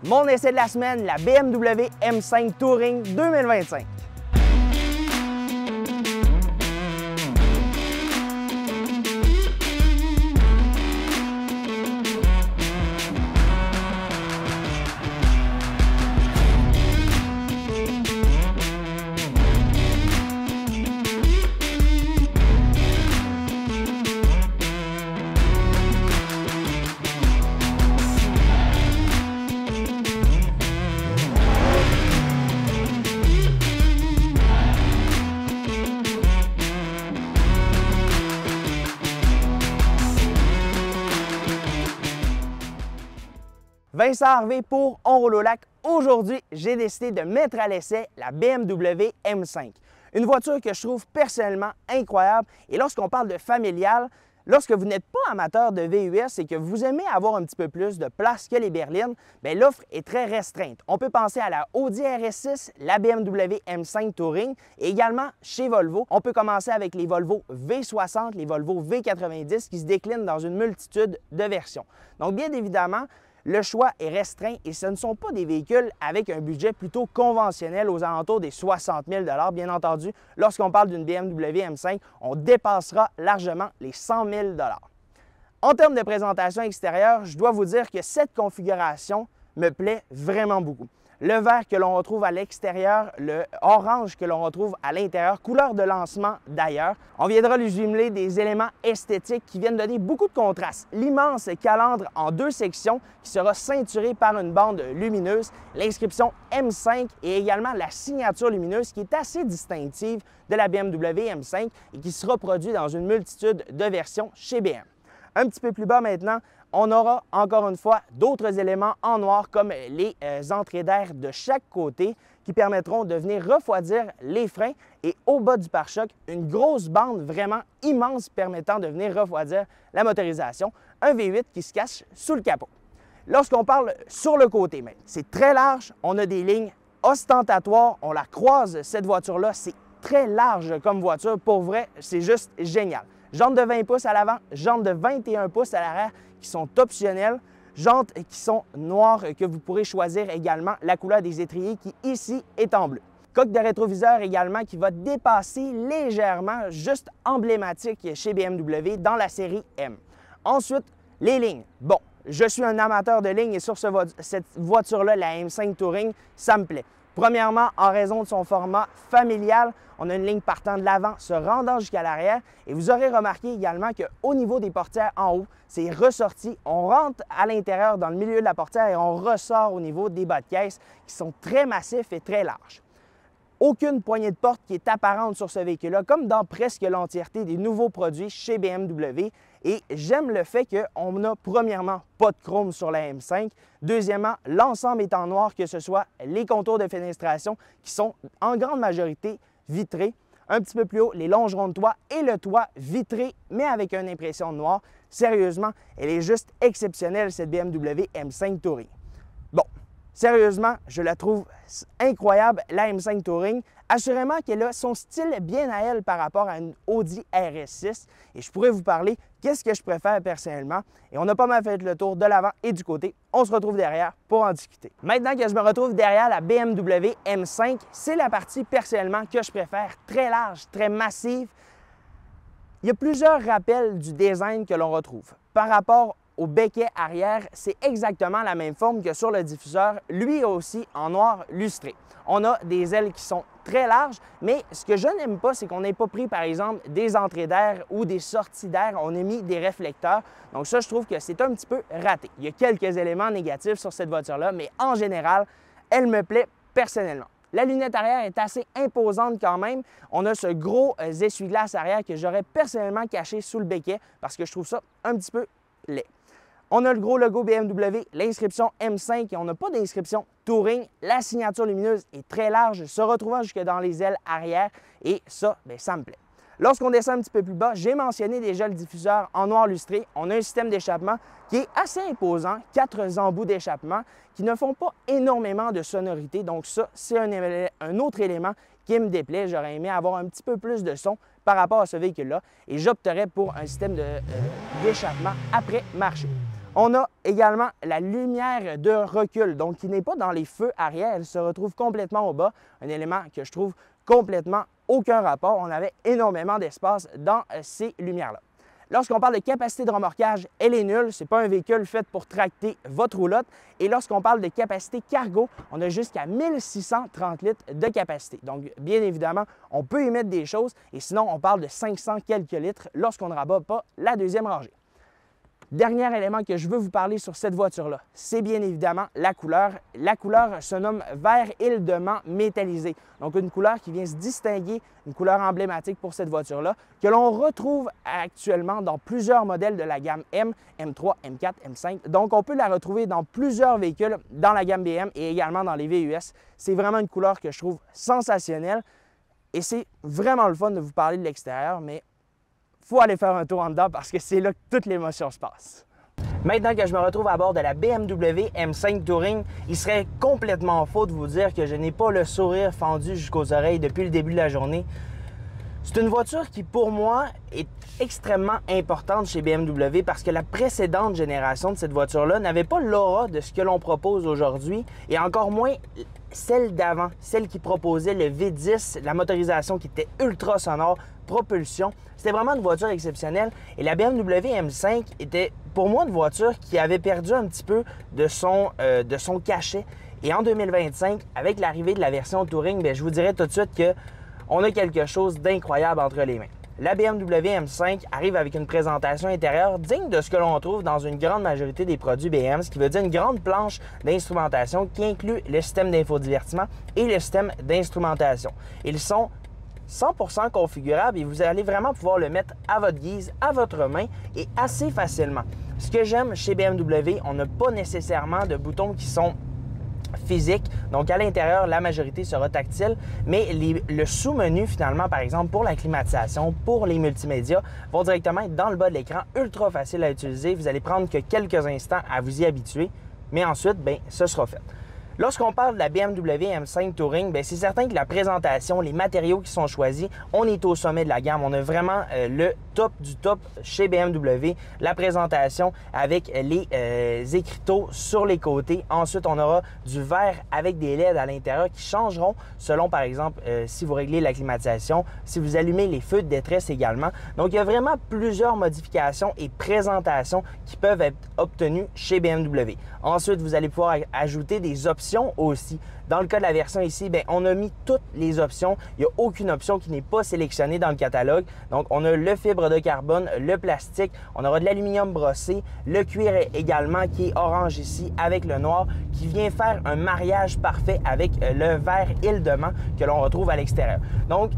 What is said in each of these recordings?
Mon essai de la semaine, la BMW M5 Touring 2025. Vincent Harvey pour On roule au lac. Aujourd'hui, j'ai décidé de mettre à l'essai la BMW M5. Une voiture que je trouve personnellement incroyable. Et lorsqu'on parle de familial, lorsque vous n'êtes pas amateur de VUS et que vous aimez avoir un petit peu plus de place que les berlines, l'offre est très restreinte. On peut penser à la Audi RS6, la BMW M5 Touring et également chez Volvo. On peut commencer avec les Volvo V60, les Volvo V90 qui se déclinent dans une multitude de versions. Donc bien évidemment, le choix est restreint et ce ne sont pas des véhicules avec un budget plutôt conventionnel aux alentours des 60 000 $. Bien entendu, lorsqu'on parle d'une BMW M5, on dépassera largement les 100 000 $. En termes de présentation extérieure, je dois vous dire que cette configuration me plaît vraiment beaucoup. Le vert que l'on retrouve à l'extérieur, le orange que l'on retrouve à l'intérieur, couleur de lancement d'ailleurs. On viendra lui jumeler des éléments esthétiques qui viennent donner beaucoup de contraste. L'immense calandre en deux sections qui sera ceinturé par une bande lumineuse, l'inscription M5 et également la signature lumineuse qui est assez distinctive de la BMW M5 et qui sera produite dans une multitude de versions chez BM. Un petit peu plus bas maintenant, on aura encore une fois d'autres éléments en noir comme les entrées d'air de chaque côté qui permettront de venir refroidir les freins et au bas du pare-choc, une grosse bande vraiment immense permettant de venir refroidir la motorisation, un V8 qui se cache sous le capot. Lorsqu'on parle sur le côté, c'est très large, on a des lignes ostentatoires, on la croise cette voiture-là, c'est très large comme voiture, pour vrai, c'est juste génial. Jantes de 20 pouces à l'avant, jantes de 21 pouces à l'arrière qui sont optionnelles, jantes qui sont noires que vous pourrez choisir également la couleur des étriers qui ici est en bleu. Coque de rétroviseur également qui va dépasser légèrement, juste emblématique chez BMW dans la série M. Ensuite, les lignes. Bon, je suis un amateur de lignes et sur cette voiture-là, la M5 Touring, ça me plaît. Premièrement, en raison de son format familial, on a une ligne partant de l'avant, se rendant jusqu'à l'arrière. Et vous aurez remarqué également qu'au niveau des portières en haut, c'est ressorti. On rentre à l'intérieur dans le milieu de la portière et on ressort au niveau des bas de caisse qui sont très massifs et très larges. Aucune poignée de porte qui est apparente sur ce véhicule-là, comme dans presque l'entièreté des nouveaux produits chez BMW. Et j'aime le fait qu'on n'a premièrement pas de chrome sur la M5. Deuxièmement, l'ensemble est en noir, que ce soit les contours de fenestration qui sont en grande majorité vitrés. Un petit peu plus haut, les longerons de toit et le toit vitré, mais avec une impression de noir. Sérieusement, elle est juste exceptionnelle, cette BMW M5 Touring. Bon. Sérieusement, je la trouve incroyable, la M5 Touring. Assurément qu'elle a son style bien à elle par rapport à une Audi RS6. Et je pourrais vous parler qu'est-ce que je préfère personnellement. Et on a pas mal fait le tour de l'avant et du côté. On se retrouve derrière pour en discuter. Maintenant que je me retrouve derrière la BMW M5, c'est la partie personnellement que je préfère. Très large, très massive. Il y a plusieurs rappels du design que l'on retrouve. Par rapport au becquet arrière, c'est exactement la même forme que sur le diffuseur, lui aussi en noir lustré. On a des ailes qui sont très larges, mais ce que je n'aime pas, c'est qu'on n'ait pas pris, par exemple, des entrées d'air ou des sorties d'air. On a mis des réflecteurs. Donc ça, je trouve que c'est un petit peu raté. Il y a quelques éléments négatifs sur cette voiture-là, mais en général, elle me plaît personnellement. La lunette arrière est assez imposante quand même. On a ce gros essuie-glace arrière que j'aurais personnellement caché sous le becquet parce que je trouve ça un petit peu laid. On a le gros logo BMW, l'inscription M5 et on n'a pas d'inscription Touring. La signature lumineuse est très large, se retrouvant jusque dans les ailes arrière et ça, ça me plaît. Lorsqu'on descend un petit peu plus bas, j'ai mentionné déjà le diffuseur en noir lustré. On a un système d'échappement qui est assez imposant, 4 embouts d'échappement qui ne font pas énormément de sonorité. Donc ça, c'est un autre élément qui me déplaît. J'aurais aimé avoir un petit peu plus de son par rapport à ce véhicule-là et j'opterais pour un système d'échappement après marché. On a également la lumière de recul, donc qui n'est pas dans les feux arrière, elle se retrouve complètement au bas, un élément que je trouve complètement aucun rapport. On avait énormément d'espace dans ces lumières-là. Lorsqu'on parle de capacité de remorquage, elle est nulle. Ce n'est pas un véhicule fait pour tracter votre roulotte. Et lorsqu'on parle de capacité cargo, on a jusqu'à 1630 litres de capacité. Donc, bien évidemment, on peut y mettre des choses. Et sinon, on parle de 500 quelques litres lorsqu'on ne rabat pas la deuxième rangée. Dernier élément que je veux vous parler sur cette voiture-là, c'est bien évidemment la couleur. La couleur se nomme vert île de Mans métallisé. Donc, une couleur qui vient se distinguer, une couleur emblématique pour cette voiture-là, que l'on retrouve actuellement dans plusieurs modèles de la gamme M, M3, M4, M5. Donc, on peut la retrouver dans plusieurs véhicules dans la gamme BM et également dans les VUS. C'est vraiment une couleur que je trouve sensationnelle et c'est vraiment le fun de vous parler de l'extérieur, mais il faut aller faire un tour en dedans parce que c'est là que toute l'émotion se passe. Maintenant que je me retrouve à bord de la BMW M5 Touring, il serait complètement faux de vous dire que je n'ai pas le sourire fendu jusqu'aux oreilles depuis le début de la journée. C'est une voiture qui, pour moi, est extrêmement importante chez BMW parce que la précédente génération de cette voiture-là n'avait pas l'aura de ce que l'on propose aujourd'hui et encore moins celle d'avant, celle qui proposait le V10, la motorisation qui était ultra sonore, propulsion. C'était vraiment une voiture exceptionnelle et la BMW M5 était pour moi une voiture qui avait perdu un petit peu de son cachet. Et en 2025, avec l'arrivée de la version Touring, bien, je vous dirais tout de suite qu'on a quelque chose d'incroyable entre les mains. La BMW M5 arrive avec une présentation intérieure digne de ce que l'on trouve dans une grande majorité des produits BM, ce qui veut dire une grande planche d'instrumentation qui inclut le système d'infodivertissement et le système d'instrumentation. Ils sont 100% configurable et vous allez vraiment pouvoir le mettre à votre guise, à votre main et assez facilement. Ce que j'aime chez BMW, on n'a pas nécessairement de boutons qui sont physiques. Donc, à l'intérieur, la majorité sera tactile, mais le sous-menu, finalement, par exemple, pour la climatisation, pour les multimédias, vont directement être dans le bas de l'écran, ultra facile à utiliser. Vous allez prendre que quelques instants à vous y habituer, mais ensuite, bien, ce sera fait. Lorsqu'on parle de la BMW M5 Touring, c'est certain que la présentation, les matériaux qui sont choisis, on est au sommet de la gamme. On a vraiment le top du top chez BMW. La présentation avec les écriteaux sur les côtés. Ensuite, on aura du vert avec des LED à l'intérieur qui changeront selon, par exemple, si vous réglez la climatisation, si vous allumez les feux de détresse également. Donc, il y a vraiment plusieurs modifications et présentations qui peuvent être obtenues chez BMW. Ensuite, vous allez pouvoir ajouter des options aussi. Dans le cas de la version ici, on a mis toutes les options. Il n'y a aucune option qui n'est pas sélectionnée dans le catalogue. Donc, on a le fibre de carbone, le plastique, on aura de l'aluminium brossé, le cuir également qui est orange ici avec le noir qui vient faire un mariage parfait avec le vert île de Mans que l'on retrouve à l'extérieur. Donc,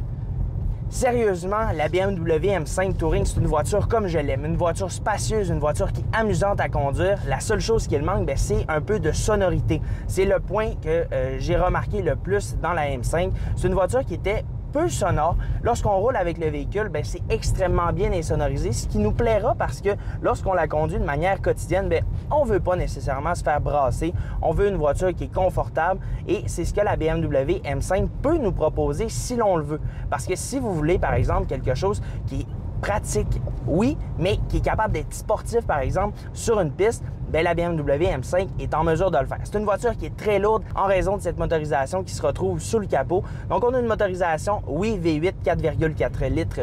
sérieusement, la BMW M5 Touring, c'est une voiture comme je l'aime, une voiture spacieuse, une voiture qui est amusante à conduire. La seule chose qu'il manque, c'est un peu de sonorité. C'est le point que j'ai remarqué le plus dans la M5. C'est une voiture qui était peu sonore. Lorsqu'on roule avec le véhicule, c'est extrêmement bien insonorisé, ce qui nous plaira parce que lorsqu'on la conduit de manière quotidienne, on ne veut pas nécessairement se faire brasser. On veut une voiture qui est confortable et c'est ce que la BMW M5 peut nous proposer si l'on le veut. Parce que si vous voulez, par exemple, quelque chose qui est pratique, oui, mais qui est capable d'être sportif, par exemple, sur une piste, la BMW M5 est en mesure de le faire. C'est une voiture qui est très lourde en raison de cette motorisation qui se retrouve sous le capot. Donc, on a une motorisation, oui, V8 4,4 litres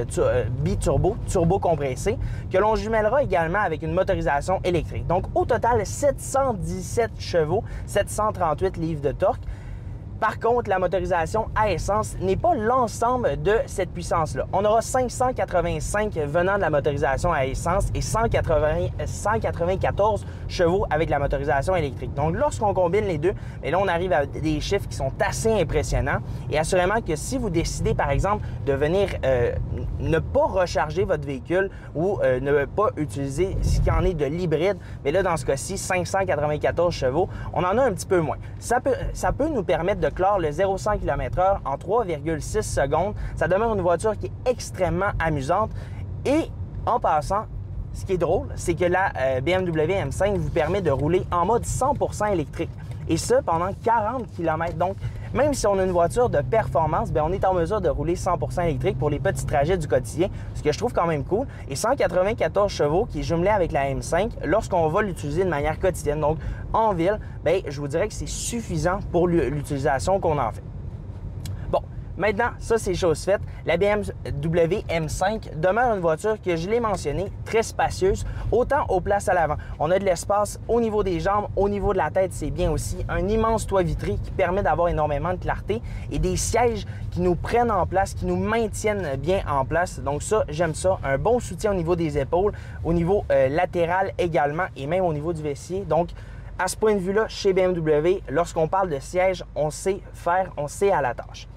biturbo, turbo compressé, que l'on jumellera également avec une motorisation électrique. Donc, au total, 717 chevaux, 738 livres de torque. Par contre, la motorisation à essence n'est pas l'ensemble de cette puissance-là. On aura 585 venant de la motorisation à essence et 194 chevaux avec la motorisation électrique. Donc, lorsqu'on combine les deux, là, on arrive à des chiffres qui sont assez impressionnants. Et assurément que si vous décidez, par exemple, de venir ne pas recharger votre véhicule ou ne pas utiliser ce qu'il en est de l'hybride, mais là, dans ce cas-ci, 594 chevaux, on en a un petit peu moins. Ça peut nous permettre de clore le 0-100 km/h en 3,6 secondes. Ça demeure une voiture qui est extrêmement amusante. Et en passant, ce qui est drôle, c'est que la BMW M5 vous permet de rouler en mode 100% électrique. Et ça, pendant 40 km. Donc, même si on a une voiture de performance, bien, on est en mesure de rouler 100% électrique pour les petits trajets du quotidien, ce que je trouve quand même cool. Et 194 chevaux qui est jumelé avec la M5 lorsqu'on va l'utiliser de manière quotidienne. Donc, en ville, bien, je vous dirais que c'est suffisant pour l'utilisation qu'on en fait. Bon, maintenant, ça c'est chose faite. La BMW M5 demeure une voiture que je l'ai mentionné, très spacieuse, autant aux places à l'avant. On a de l'espace au niveau des jambes, au niveau de la tête, c'est bien aussi. Un immense toit vitré qui permet d'avoir énormément de clarté et des sièges qui nous prennent en place, qui nous maintiennent bien en place. Donc ça, j'aime ça. Un bon soutien au niveau des épaules, au niveau latéral également et même au niveau du fessier. Donc, à ce point de vue-là, chez BMW, lorsqu'on parle de siège, on sait faire, on sait à la tâche.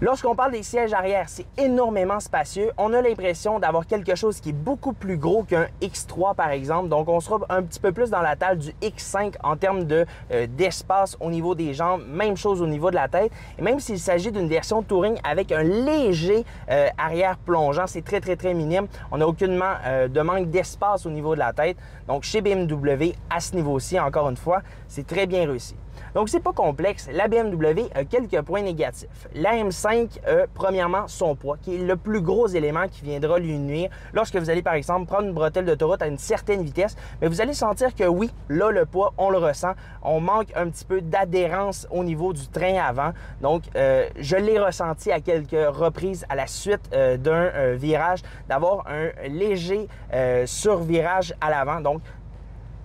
Lorsqu'on parle des sièges arrière, c'est énormément spacieux. On a l'impression d'avoir quelque chose qui est beaucoup plus gros qu'un X3 par exemple. Donc, on sera un petit peu plus dans la taille du X5 en termes d'espace au niveau des jambes. Même chose au niveau de la tête. Et même s'il s'agit d'une version Touring avec un léger arrière plongeant, c'est très, très, très minime. On n'a aucunement de manque d'espace au niveau de la tête. Donc, chez BMW, à ce niveau-ci, encore une fois, c'est très bien réussi. Donc, c'est pas complexe. La BMW a quelques points négatifs. La M5 a, premièrement, son poids, qui est le plus gros élément qui viendra lui nuire. Lorsque vous allez, par exemple, prendre une bretelle d'autoroute à une certaine vitesse, mais vous allez sentir que oui, là, le poids, on le ressent. On manque un petit peu d'adhérence au niveau du train avant. Donc, je l'ai ressenti à quelques reprises à la suite d'un virage, d'avoir un léger survirage à l'avant. Donc,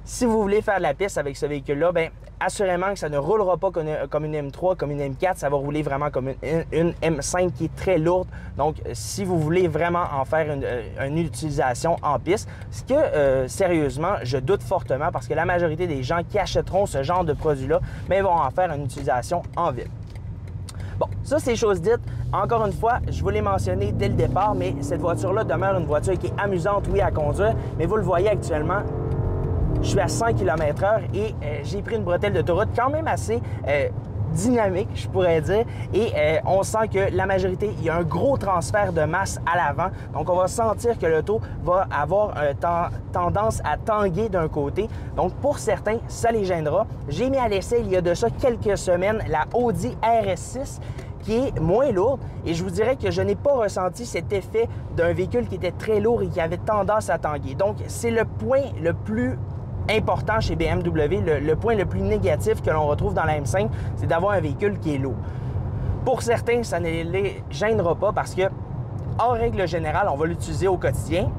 si vous voulez faire de la piste avec ce véhicule-là, bien, assurément que ça ne roulera pas comme une M3, comme une M4, ça va rouler vraiment comme une M5 qui est très lourde. Donc, si vous voulez vraiment en faire une utilisation en piste, ce que, sérieusement, je doute fortement parce que la majorité des gens qui achèteront ce genre de produit-là, bien, vont en faire une utilisation en ville. Bon, ça, c'est chose dite. Encore une fois, je vous l'ai mentionné dès le départ, mais cette voiture-là demeure une voiture qui est amusante, oui, à conduire, mais vous le voyez actuellement, je suis à 100 km/h et j'ai pris une bretelle d'autoroute quand même assez dynamique, je pourrais dire. Et on sent que la majorité, il y a un gros transfert de masse à l'avant. Donc, on va sentir que l'auto va avoir tendance à tanguer d'un côté. Donc, pour certains, ça les gênera. J'ai mis à l'essai, il y a de ça quelques semaines, la Audi RS6 qui est moins lourde et je vous dirais que je n'ai pas ressenti cet effet d'un véhicule qui était très lourd et qui avait tendance à tanguer. Donc, c'est le point le plus important chez BMW, le point le plus négatif que l'on retrouve dans la M5, c'est d'avoir un véhicule qui est lourd. Pour certains, ça ne les gênera pas parce que, en règle générale, on va l'utiliser au quotidien.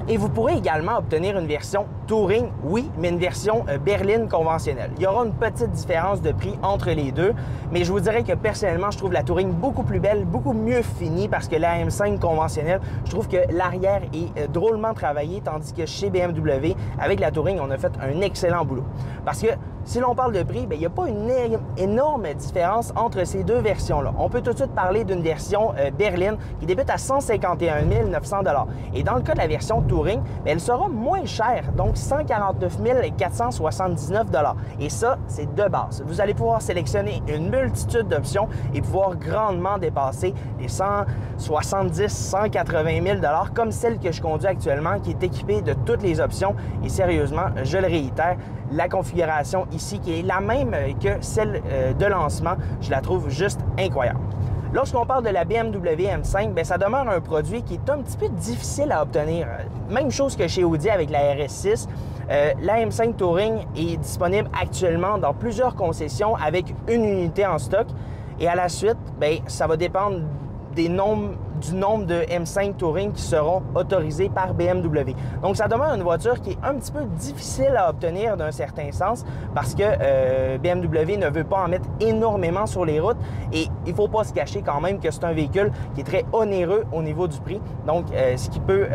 Et vous pourrez également obtenir une version Touring, oui, mais une version berline conventionnelle. Il y aura une petite différence de prix entre les deux, mais je vous dirais que personnellement, je trouve la Touring beaucoup plus belle, beaucoup mieux finie parce que la M5 conventionnelle, je trouve que l'arrière est drôlement travaillé, tandis que chez BMW, avec la Touring, on a fait un excellent boulot. Parce que si l'on parle de prix, bien, il n'y a pas une énorme différence entre ces deux versions-là. On peut tout de suite parler d'une version berline qui débute à 151 900 $. Et dans le cas de la version Touring, bien, elle sera moins chère, donc 149 479 $. Et ça, c'est de base. Vous allez pouvoir sélectionner une multitude d'options et pouvoir grandement dépasser les 170 180 000 $ comme celle que je conduis actuellement, qui est équipée de toutes les options. Et sérieusement, je le réitère, la configuration ici, qui est la même que celle de lancement, je la trouve juste incroyable. Lorsqu'on parle de la BMW M5, bien, ça demeure un produit qui est un petit peu difficile à obtenir. Même chose que chez Audi avec la RS6. La M5 Touring est disponible actuellement dans plusieurs concessions avec une unité en stock. Et à la suite, bien, ça va dépendre du nombre de M5 Touring qui seront autorisés par BMW. Donc, ça demeure une voiture qui est un petit peu difficile à obtenir d'un certain sens parce que BMW ne veut pas en mettre énormément sur les routes et il ne faut pas se cacher quand même que c'est un véhicule qui est très onéreux au niveau du prix. Donc, ce qui peut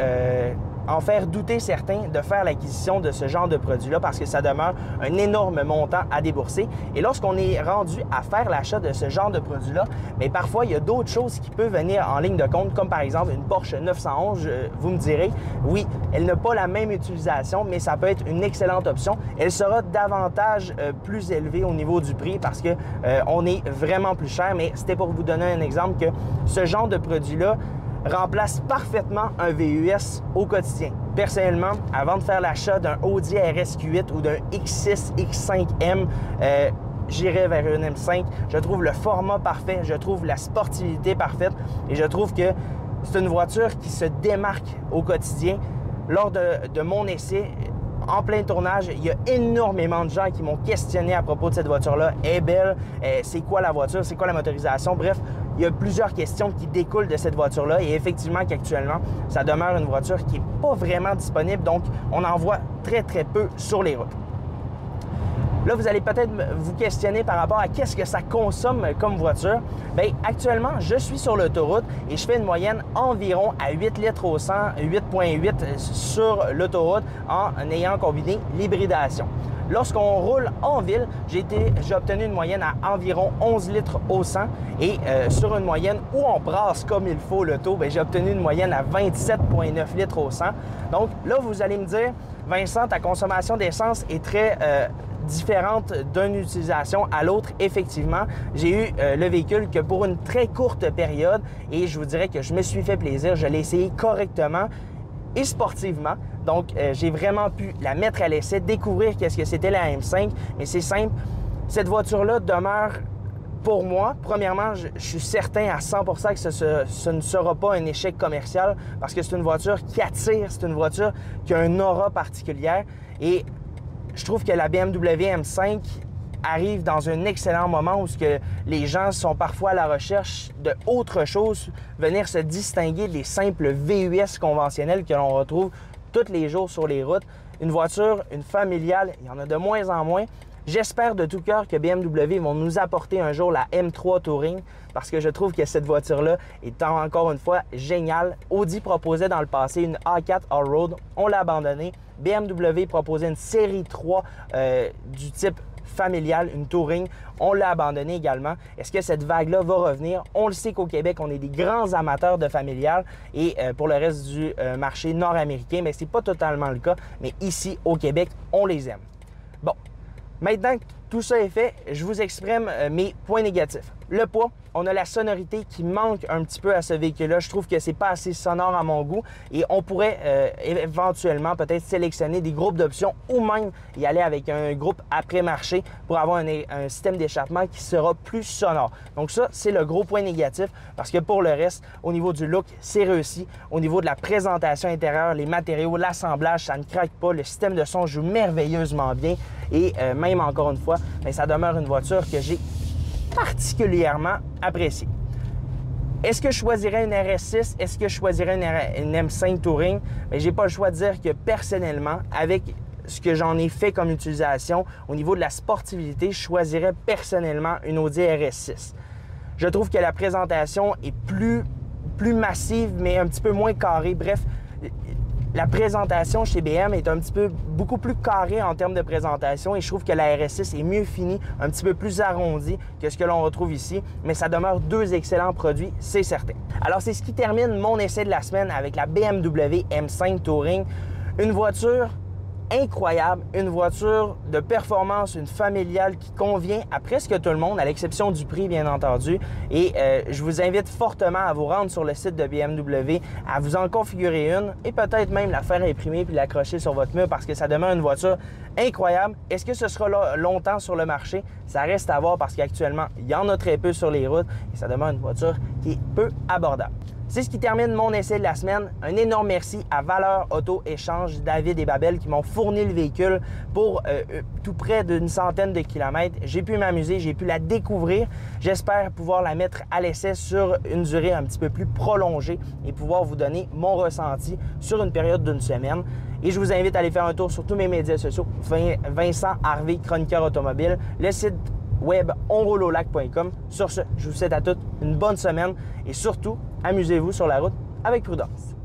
en faire douter certains de faire l'acquisition de ce genre de produit-là parce que ça demeure un énorme montant à débourser. Et lorsqu'on est rendu à faire l'achat de ce genre de produit-là, mais parfois, il y a d'autres choses qui peuvent venir en ligne de compte, comme par exemple une Porsche 911. Vous me direz, oui, elle n'a pas la même utilisation, mais ça peut être une excellente option. Elle sera davantage plus élevée au niveau du prix parce que on est vraiment plus cher, mais c'était pour vous donner un exemple que ce genre de produit-là remplace parfaitement un VUS au quotidien. Personnellement, avant de faire l'achat d'un Audi RSQ8 ou d'un X6, X5M, j'irais vers une M5. Je trouve le format parfait, je trouve la sportivité parfaite et je trouve que c'est une voiture qui se démarque au quotidien. Lors de mon essai, en plein tournage, il y a énormément de gens qui m'ont questionné à propos de cette voiture-là. Elle est belle, c'est quoi la voiture, c'est quoi la motorisation? Bref, il y a plusieurs questions qui découlent de cette voiture-là et effectivement qu'actuellement, ça demeure une voiture qui n'est pas vraiment disponible, donc on en voit très peu sur les routes. Là, vous allez peut-être vous questionner par rapport à qu'est-ce que ça consomme comme voiture. Bien, actuellement, je suis sur l'autoroute et je fais une moyenne environ à 8 litres au 100, 8,8 sur l'autoroute en ayant combiné l'hybridation. Lorsqu'on roule en ville, j'ai obtenu une moyenne à environ 11 litres au 100 et sur une moyenne où on brasse comme il faut l'auto, j'ai obtenu une moyenne à 27,9 litres au 100. Donc là, vous allez me dire, Vincent, ta consommation d'essence est très différente d'une utilisation à l'autre. Effectivement, j'ai eu le véhicule que pour une très courte période et je vous dirais que je me suis fait plaisir. Je l'ai essayé correctement et sportivement. Donc, j'ai vraiment pu la mettre à l'essai, découvrir qu'est-ce que c'était la M5. Mais c'est simple, cette voiture-là demeure pour moi. Premièrement, je suis certain à 100% que ce ne sera pas un échec commercial parce que c'est une voiture qui attire, c'est une voiture qui a une aura particulière et je trouve que la BMW M5 arrive dans un excellent moment où les gens sont parfois à la recherche d'autre chose, venir se distinguer des simples VUS conventionnels que l'on retrouve tous les jours sur les routes. Une voiture, une familiale, il y en a de moins en moins. J'espère de tout cœur que BMW vont nous apporter un jour la M3 Touring parce que je trouve que cette voiture-là est encore une fois géniale. Audi proposait dans le passé une A4 Allroad, on l'a abandonnée. BMW proposait une série 3 du type familial, une Touring, on l'a abandonnée également. Est-ce que cette vague-là va revenir? On le sait qu'au Québec, on est des grands amateurs de familial et pour le reste du marché nord-américain, ce n'est pas totalement le cas, mais ici, au Québec, on les aime. Bon. Maintenant que tout ça est fait, je vous exprime mes points négatifs. Le poids, on a la sonorité qui manque un petit peu à ce véhicule-là. Je trouve que c'est pas assez sonore à mon goût et on pourrait éventuellement peut-être sélectionner des groupes d'options ou même y aller avec un groupe après-marché pour avoir un système d'échappement qui sera plus sonore. Donc ça, c'est le gros point négatif parce que pour le reste, au niveau du look, c'est réussi. Au niveau de la présentation intérieure, les matériaux, l'assemblage, ça ne craque pas. Le système de son joue merveilleusement bien et même encore une fois, ça demeure une voiture que j'ai particulièrement appréciée. Est-ce que je choisirais une RS6? Est-ce que je choisirais une M5 Touring? J'ai pas le choix de dire que personnellement, avec ce que j'en ai fait comme utilisation, au niveau de la sportivité, je choisirais personnellement une Audi RS6. Je trouve que la présentation est plus massive, mais un petit peu moins carrée. Bref, la présentation chez BM est beaucoup plus carrée en termes de présentation et je trouve que la RS6 est mieux finie, un petit peu plus arrondie que ce que l'on retrouve ici, mais ça demeure deux excellents produits, c'est certain. Alors, c'est ce qui termine mon essai de la semaine avec la BMW M5 Touring, une voiture incroyable, une voiture de performance, une familiale qui convient à presque tout le monde, à l'exception du prix, bien entendu. Et je vous invite fortement à vous rendre sur le site de BMW, à vous en configurer une et peut-être même la faire imprimer puis l'accrocher sur votre mur parce que ça demeure une voiture incroyable. Est-ce que ce sera là longtemps sur le marché? Ça reste à voir parce qu'actuellement, il y en a très peu sur les routes et ça demeure une voiture qui est peu abordable. C'est ce qui termine mon essai de la semaine. Un énorme merci à Valeur Auto Échange, David et Babel qui m'ont fourni le véhicule pour tout près d'une centaine de kilomètres. J'ai pu m'amuser, j'ai pu la découvrir. J'espère pouvoir la mettre à l'essai sur une durée un petit peu plus prolongée et pouvoir vous donner mon ressenti sur une période d'une semaine. Et je vous invite à aller faire un tour sur tous mes médias sociaux. Vincent Harvey, chroniqueur automobile, le site web onroulelac.com. Sur ce, je vous souhaite à toutes une bonne semaine et surtout, amusez-vous sur la route avec prudence.